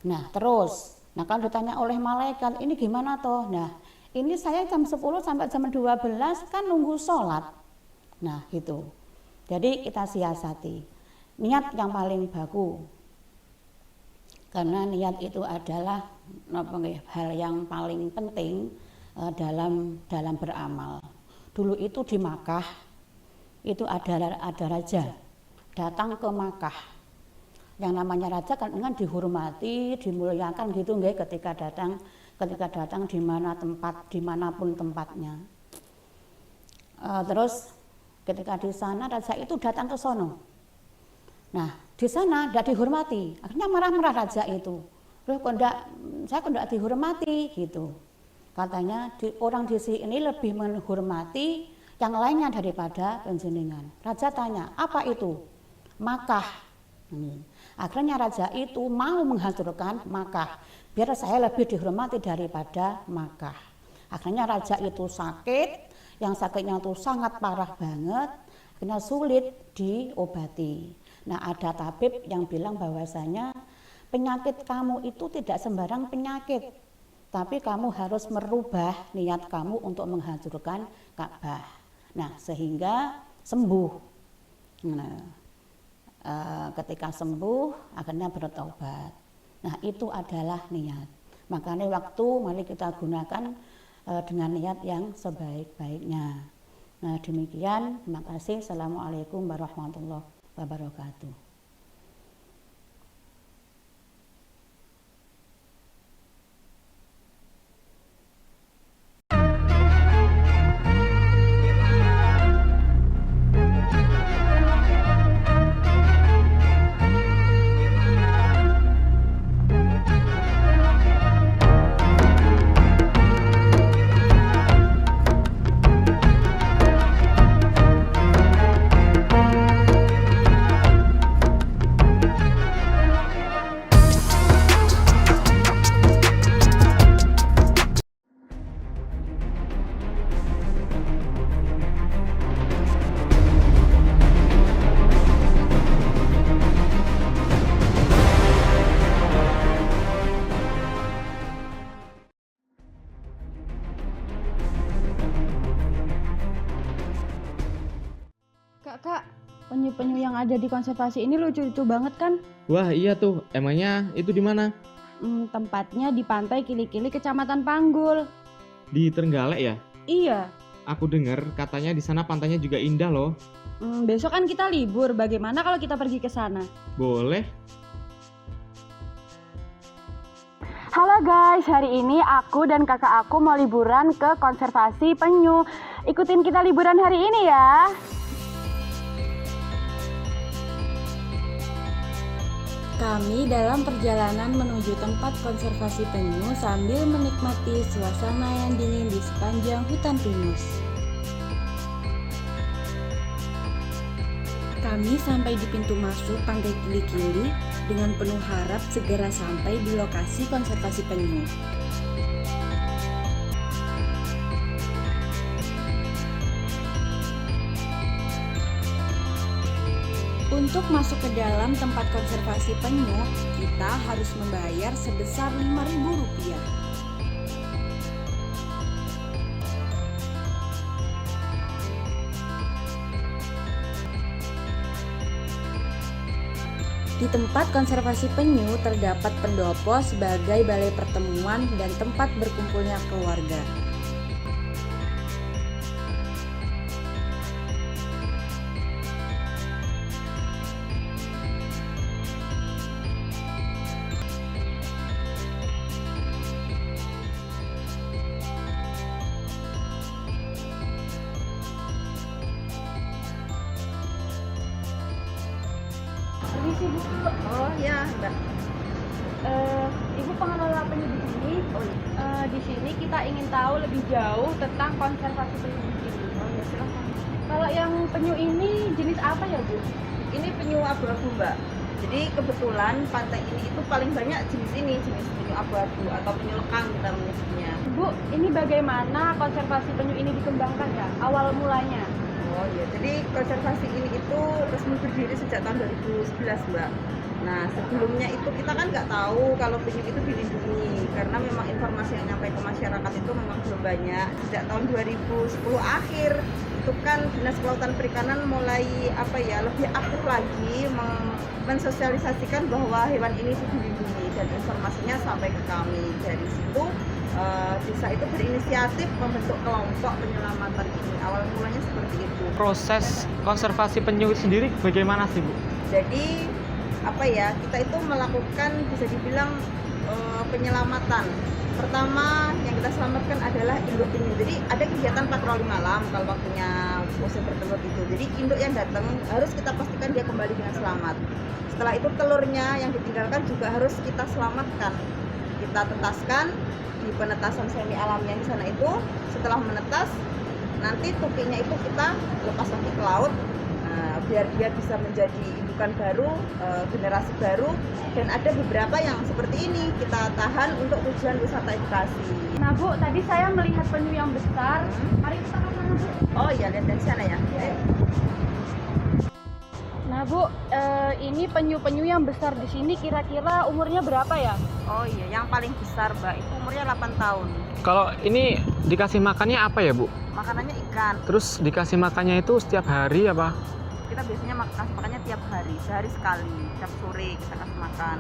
Nah, terus, kalau ditanya oleh malaikat, ini gimana toh? Nah, ini saya jam 10 sampai jam 12 kan nunggu sholat. Nah, gitu. Jadi kita siasati. Niat yang paling bagus. Karena niat itu adalah hal yang paling penting dalam beramal. Dulu itu di Makkah itu ada raja datang ke Makkah. Yang namanya raja kan dihormati, dimuliakan gitu nggih ketika datang dimanapun tempatnya. Terus ketika di sana raja itu datang ke sono. Nah, di sana tidak dihormati. Akhirnya marah-marah raja itu. Loh, saya tidak dihormati gitu. Katanya orang di sini lebih menghormati yang lainnya daripada panjenengan. Raja tanya, apa itu? Makkah. Akhirnya raja itu mau menghancurkan Makkah. Biar saya lebih dihormati daripada Makkah. Akhirnya raja itu sakit, yang sakitnya itu sangat parah banget, akhirnya sulit diobati. Nah, ada tabib yang bilang bahwasanya penyakit kamu itu tidak sembarang penyakit, tapi kamu harus merubah niat kamu untuk menghancurkan Ka'bah. Nah, sehingga sembuh. Nah, ketika sembuh akhirnya bertobat. Nah, itu adalah niat. Makanya waktu mari kita gunakan dengan niat yang sebaik-baiknya. Nah, demikian. Terima kasih. Assalamualaikum warahmatullahi wabarakatuh. penyu-penyu yang ada di konservasi ini lucu-lucu banget kan? Wah iya tuh, emangnya itu di mana? Tempatnya di Pantai Kili-Kili, Kecamatan Panggul. Di Trenggalek ya? Iya. Aku dengar katanya di sana pantainya juga indah loh. Besok kan kita libur, bagaimana kalau kita pergi ke sana? Boleh. Halo guys, hari ini aku dan kakak aku mau liburan ke konservasi penyu. Ikutin kita liburan hari ini ya. Kami dalam perjalanan menuju tempat konservasi penyu sambil menikmati suasana yang dingin di sepanjang hutan pinus. Kami sampai di pintu masuk Pantai Kili-Kili dengan penuh harap segera sampai di lokasi konservasi penyu. Untuk masuk ke dalam tempat konservasi penyu, kita harus membayar sebesar Rp5.000. Di tempat konservasi penyu terdapat pendopo sebagai balai pertemuan dan tempat berkumpulnya keluarga. Permisi Bu. Oh ya, Mbak. Ibu pengelola penyu di sini. Di sini kita ingin tahu lebih jauh tentang konservasi penyu di sini. Oh ya, silakan. Kalau yang penyu ini jenis apa ya Bu? Ini penyu abu-abu, Mbak. Jadi kebetulan pantai ini itu paling banyak jenis ini, jenis penyu abu-abu atau penyu lekang kita menyebutnya. Bu, ini bagaimana konservasi penyu ini dikembangkan ya? Awal mulanya? Oh ya, jadi konservasi ini itu resmi berdiri sejak tahun 2011, Mbak. Nah, sebelumnya itu kita kan nggak tahu kalau penyu itu dilindungi karena memang informasi yang nyampe ke masyarakat itu memang belum banyak. Sejak tahun 2010 akhir itu kan Dinas Kelautan Perikanan mulai lebih aktif lagi mensosialisasikan bahwa hewan ini itu dilindungi dan informasinya sampai ke kami. Dari situ desa itu berinisiatif membentuk kelompok penyelamatan ini. Awal mulanya seperti itu. Proses konservasi penyu sendiri bagaimana sih Bu? Jadi kita itu melakukan bisa dibilang penyelamatan. Pertama yang kita selamatkan adalah induk penyu. Jadi ada kegiatan patroli malam kalau waktunya musim bertelur itu. Jadi induk yang datang harus kita pastikan dia kembali dengan selamat. Setelah itu telurnya yang ditinggalkan juga harus kita selamatkan. Kita tetaskan di penetasan semi alamnya di sana itu. Setelah menetas, nanti tukinya itu kita lepas lagi ke laut. Biar dia bisa menjadi indukan baru, generasi baru, dan ada beberapa yang seperti ini kita tahan untuk tujuan wisata edukasi. Nah Bu, tadi saya melihat penyu yang besar. Mari kita ke sana Bu. Oh iya, lihat dari sana ya. Nah Bu, ini penyu-penyu yang besar di sini kira-kira umurnya berapa ya? Oh iya, yang paling besar Mbak itu umurnya 8 tahun. Kalau ini dikasih makannya apa ya Bu? Makanannya ikan. Terus dikasih makannya itu setiap hari apa? Kita biasanya kasih makannya tiap hari, sehari sekali, tiap sore kita kasih makan.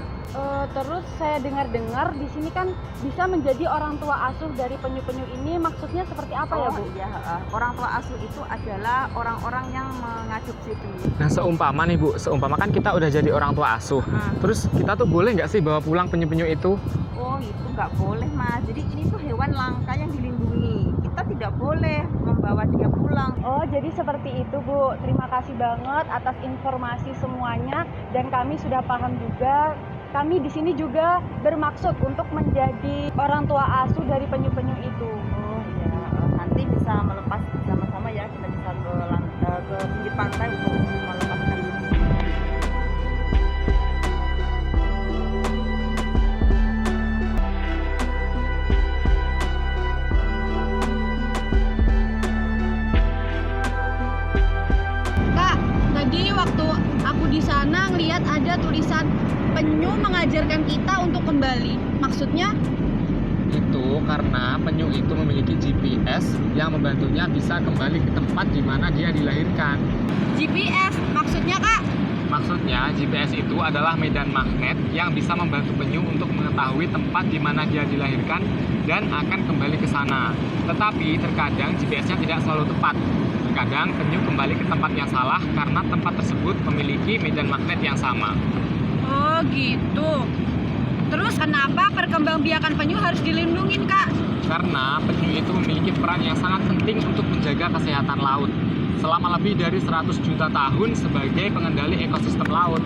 Terus saya dengar-dengar di sini kan bisa menjadi orang tua asuh dari penyu-penyu ini, maksudnya seperti apa ya Bu? Iya, orang tua asuh itu adalah orang-orang yang mengadopsi penyu. Nah seumpama nih Bu, seumpama kan kita udah jadi orang tua asuh. Terus kita tuh boleh nggak sih bawa pulang penyu-penyu itu? Oh itu nggak boleh Mas, jadi ini tuh hewan langka yang dilindungi. Kita tidak boleh membawa dia pulang. Oh jadi seperti itu Bu, terima kasih banget atas informasi semuanya dan kami sudah paham juga. Kami di sini juga bermaksud untuk menjadi orang tua asuh dari penyu-penyu itu. Oh iya, nanti bisa melepas bersama-sama ya, kita bisa ke pinggir pantai untuk melepaskan. Kak, tadi waktu aku di sana ngelihat ada tulisan penyu mengajarkan kita untuk kembali. Maksudnya itu karena penyu itu memiliki GPS yang membantunya bisa kembali ke tempat di mana dia dilahirkan. GPS maksudnya Kak? Maksudnya GPS itu adalah medan magnet yang bisa membantu penyu untuk mengetahui tempat di mana dia dilahirkan dan akan kembali ke sana. Tetapi terkadang GPS-nya tidak selalu tepat. Terkadang penyu kembali ke tempat yang salah karena tempat tersebut memiliki medan magnet yang sama. Oh gitu. Terus kenapa perkembangbiakan penyu harus dilindungi Kak? Karena penyu itu memiliki peran yang sangat penting untuk menjaga kesehatan laut selama lebih dari 100 juta tahun sebagai pengendali ekosistem laut.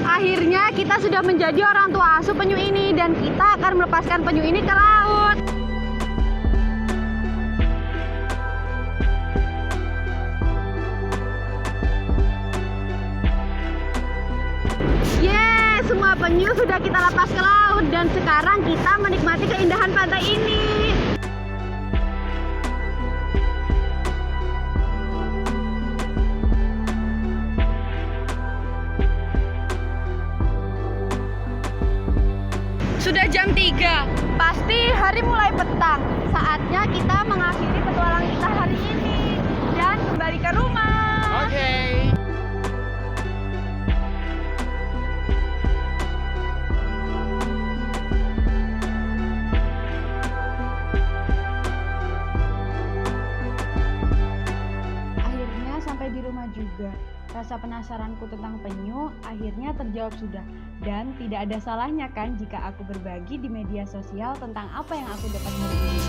Akhirnya kita sudah menjadi orang tua asuh penyu ini dan kita akan melepaskan penyu ini ke laut. Yeay, semua penyu sudah kita lepas ke laut dan sekarang kita menikmati keindahan pantai ini. Sudah jam 3, pasti hari mulai petang. Saatnya kita mengakhiri petualang kita hari ini dan kembali ke rumah. Oke. Akhirnya sampai di rumah juga. Rasa penasaranku tentang penyu akhirnya terjawab sudah. Dan tidak ada salahnya kan jika aku berbagi di media sosial tentang apa yang aku dapat hari ini.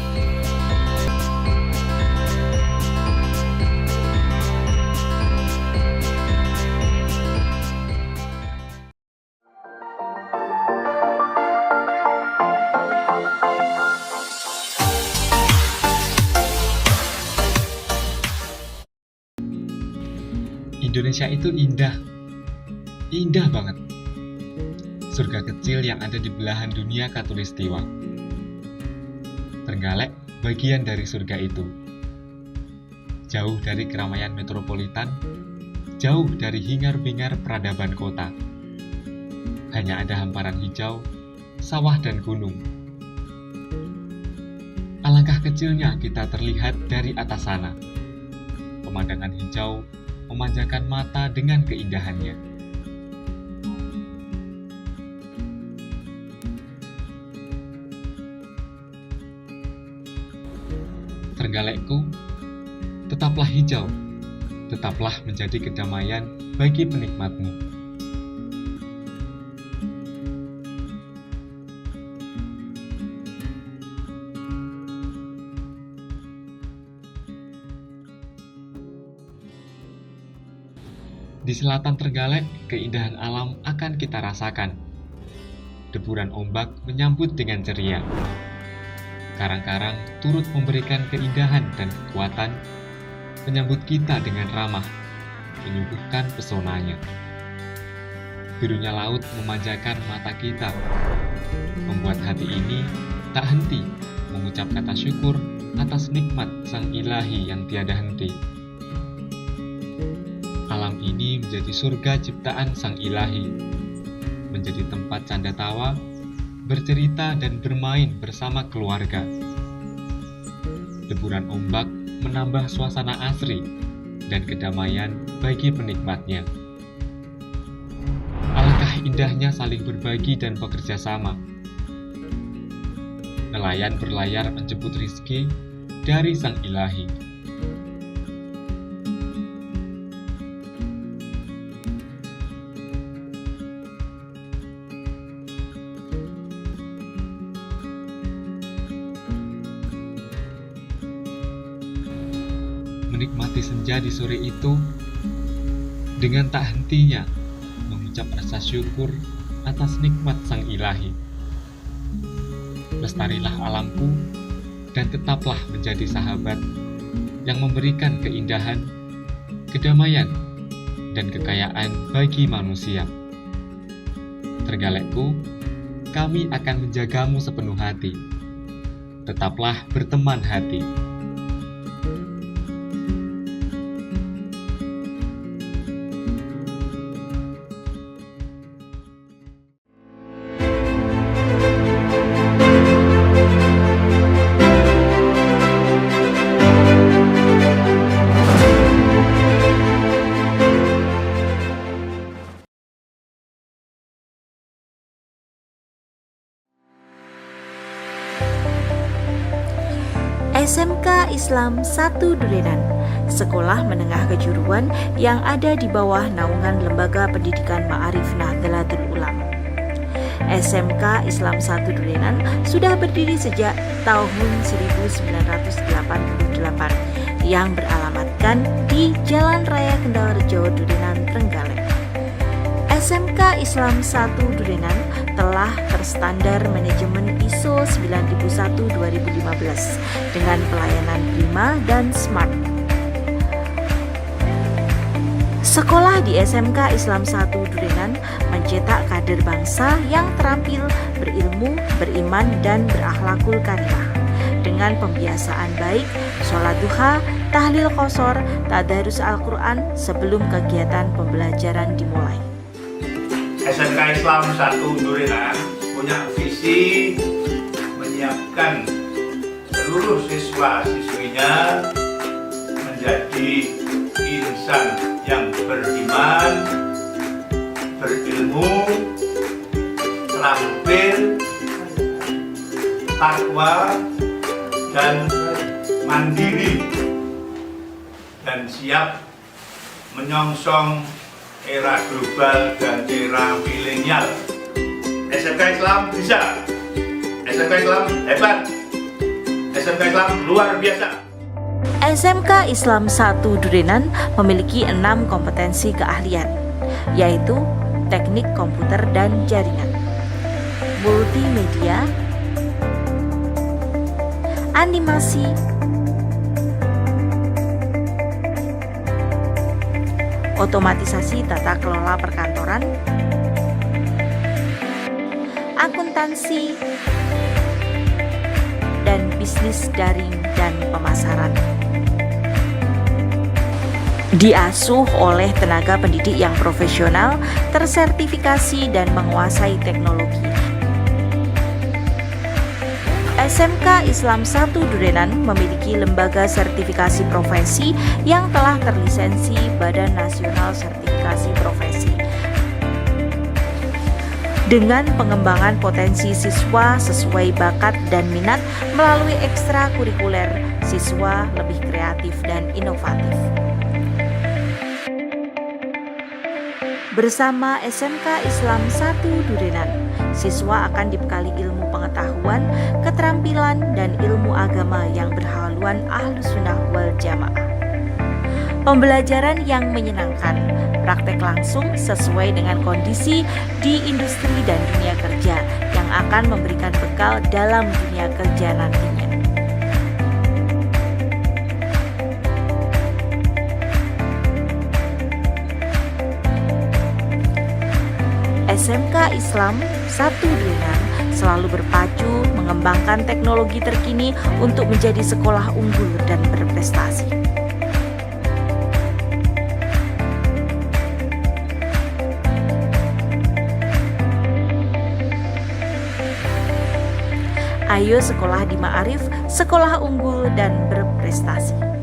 Indonesia itu indah. Indah banget. Surga kecil yang ada di belahan dunia khatulistiwa. Trenggalek bagian dari surga itu. Jauh dari keramaian metropolitan, jauh dari hingar-bingar peradaban kota. Hanya ada hamparan hijau, sawah dan gunung. Alangkah kecilnya kita terlihat dari atas sana. Pemandangan hijau memanjakan mata dengan keindahannya. Trenggalekku, tetaplah hijau, tetaplah menjadi kedamaian bagi penikmatmu. Di selatan Trenggalek, keindahan alam akan kita rasakan. Deburan ombak menyambut dengan ceria. Karang-karang turut memberikan keindahan dan kekuatan, menyambut kita dengan ramah, menyuguhkan pesonanya. Birunya laut memanjakan mata kita, membuat hati ini tak henti mengucap kata syukur atas nikmat Sang Ilahi yang tiada henti. Alam ini menjadi surga ciptaan Sang Ilahi, menjadi tempat canda tawa, bercerita dan bermain bersama keluarga. Deburan ombak menambah suasana asri dan kedamaian bagi penikmatnya. Alangkah indahnya saling berbagi dan bekerja sama. Nelayan berlayar menjemput rizki dari Sang Ilahi. Menikmati senja di sore itu dengan tak hentinya mengucap rasa syukur atas nikmat Sang Ilahi. Lestarilah alamku dan tetaplah menjadi sahabat yang memberikan keindahan, kedamaian, dan kekayaan bagi manusia. Trenggalekku, kami akan menjagamu sepenuh hati. Tetaplah berteman hati. SMK Islam 1 Durenan, sekolah menengah kejuruan yang ada di bawah naungan Lembaga Pendidikan Ma'arif Nahdlatul Ulama. SMK Islam 1 Durenan sudah berdiri sejak tahun 1988 yang beralamatkan di Jalan Raya Kendal Rejo, Durenan, Trenggalek. SMK Islam 1 Durenan telah terstandar manajemen ISO 9001-2015 dengan pelayanan prima dan smart. Sekolah di SMK Islam 1 Durenan mencetak kader bangsa yang terampil, berilmu, beriman, dan berakhlakul karimah dengan pembiasaan baik, sholat duha, tahlil qosor, tadarus Al-Quran sebelum kegiatan pembelajaran dimulai. SMK Islam 1 Durenan punya visi menyiapkan seluruh siswa-siswinya menjadi insan yang beriman, berilmu, terampil, takwa, dan mandiri, dan siap menyongsong era global dan era milenial. SMK Islam bisa, SMK Islam hebat, SMK Islam luar biasa. SMK Islam 1 Durenan memiliki 6 kompetensi keahlian, yaitu teknik komputer dan jaringan, multimedia, animasi, otomatisasi tata kelola perkantoran, akuntansi, dan bisnis daring dan pemasaran. Diasuh oleh tenaga pendidik yang profesional, tersertifikasi, dan menguasai teknologi. SMK Islam 1 Durenan memiliki lembaga sertifikasi profesi yang telah terlisensi Badan Nasional Sertifikasi Profesi. Dengan pengembangan potensi siswa sesuai bakat dan minat melalui ekstrakurikuler, siswa lebih kreatif dan inovatif. Bersama SMK Islam 1 Durenan, siswa akan dibekali ilmu pengetahuan, keterampilan, dan ilmu agama yang berhaluan Ahlus Sunnah wal Jamaah. Pembelajaran yang menyenangkan, praktek langsung sesuai dengan kondisi di industri dan dunia kerja yang akan memberikan bekal dalam dunia kerja nantinya. SMK Islam 1 Durenan selalu berpacu mengembangkan teknologi terkini untuk menjadi sekolah unggul dan berprestasi. Ayo sekolah di Ma'arif, sekolah unggul dan berprestasi.